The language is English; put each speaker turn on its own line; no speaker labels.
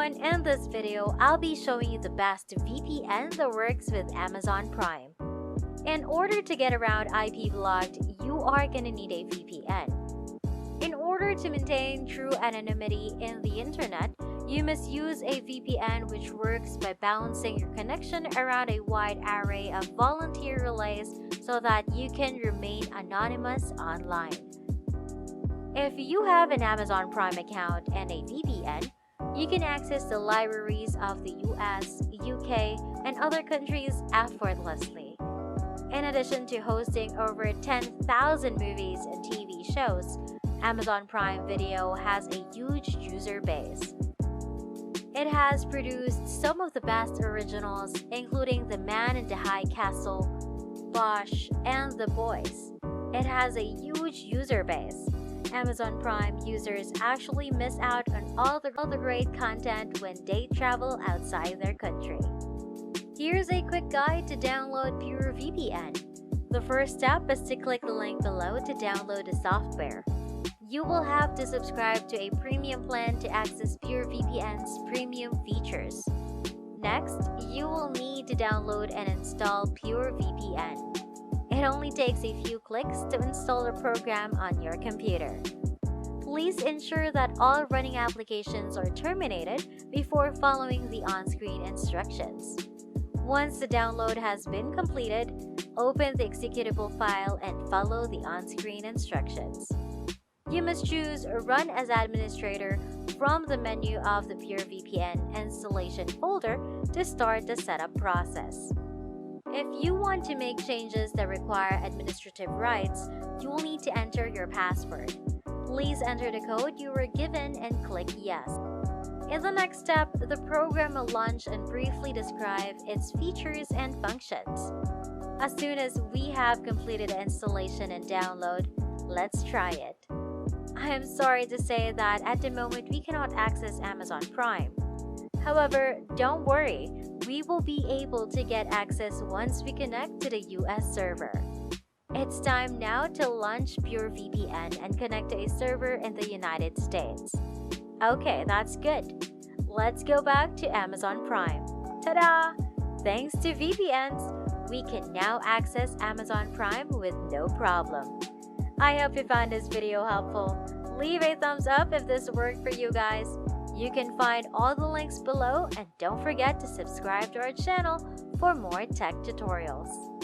everyone, in this video, I'll be showing you the best VPN that works with Amazon Prime. In order to get around IP blocked, you are gonna need a VPN. In order to maintain true anonymity in the internet, you must use a VPN which works by balancing your connection around a wide array of volunteer relays so that you can remain anonymous online. If you have an Amazon Prime account and a VPN, you can access the libraries of the US, UK, and other countries effortlessly. In addition to hosting over 10,000 movies and TV shows, Amazon Prime Video has a huge user base. It has produced some of the best originals, including The Man in the High Castle, Bosch, and The Boys. It has a huge user base. Amazon Prime users actually miss out on all the great content when they travel outside their country. Here's a quick guide to download Pure VPN. The first step is to click the link below to download the software. You will have to subscribe to a premium plan to access Pure VPN's premium features. Next, you will need to download and install Pure VPN. It only takes a few clicks to install the program on your computer. Please ensure that all running applications are terminated before following the on-screen instructions. Once the download has been completed, open the executable file and follow the on-screen instructions. You must choose Run as Administrator from the menu of the Pure VPN installation folder to start the setup process. If you want to make changes that require administrative rights, you will need to enter your password. Please enter the code you were given and click Yes. In the next step, the program will launch and briefly describe its features and functions. As soon as we have completed the installation and download, let's try it. I am sorry to say that at the moment we cannot access Amazon Prime. However, don't worry, we will be able to get access once we connect to the US server. It's time now to launch Pure VPN and connect to a server in the United States. Okay, that's good. Let's go back to Amazon Prime. Ta-da! Thanks to VPNs, we can now access Amazon Prime with no problem. I hope you found this video helpful. Leave a thumbs up if this worked for you guys. You can find all the links below and don't forget to subscribe to our channel for more tech tutorials.